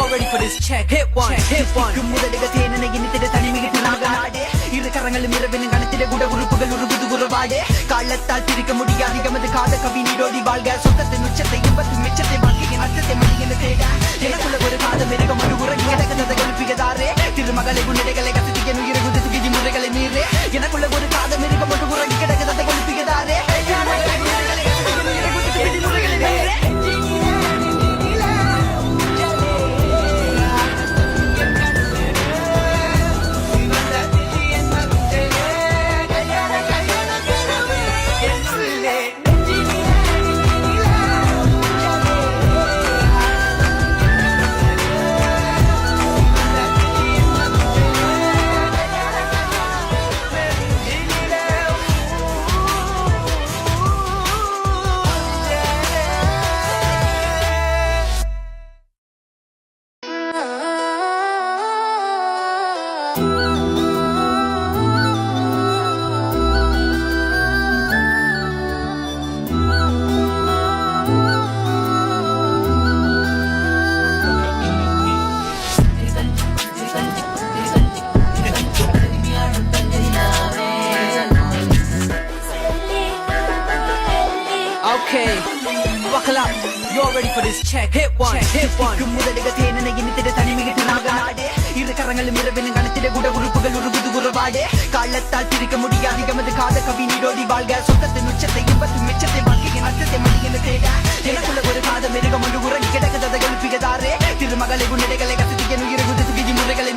You're ready for this check. Hit one, hit one. முதலிக தேனனை இனித்திட தனிமிகிட்டு நாடு இரு கரங்களும் இரவின் கணத்திட கூட உறுப்புகள் உருகுது உறவாடு காலத்தால் பிரிக்க முடியாது எமது காத கவி நீரோடி வாழ்க சொத்தத்தின் உச்சத்தை இன்பத்தின் மிச்சத்தை வாழ்க்கையின் அர்த்தத்தை மதியின தேட எனக்குள்ள ஒரு காத மிருகம் ஒரு உறங்கி கிடக்கிறதை எழுப்பியதாரே திருமகளை உன்னிடைகளை கசித்திய உயிரை குதித்து விதி முறைகளை மீறே எனக்குள்ள ஒரு காத மிருகம் ஒரு உறங்கி கிடக்கிறதை எழுப்பியதாரே திருமகளை உன்னிடைகளை கசித்திய உயிரை குதித்து விதி முறைகளை மீறே Okay, buckle up. You're ready for this check. Hit one, hit one. முதலிக தேனனை இனித்திட தனிமிகிட்டு நாடு இரு கரங்களும் இரவின் கணத்திட கூட உறுப்புகள் உருகுது உறவாடு காலத்தால் பிரிக்க முடியாது எமது காத கவி நீரோடி வாழ்க சொத்தத்தின் உச்சத்தை இன்பத்தின் மிச்சத்தை வாழ்க்கையின் அர்த்தத்தை மதியின தேட எனக்குள்ள ஒரு காத மிருகம் ஒன்று உறங்கி கிடக்கிறதை எழுப்பியதாரே திருமகளை உன்னிடைகளை கசித்திய உயிரை குதித்து விதி முறைகளை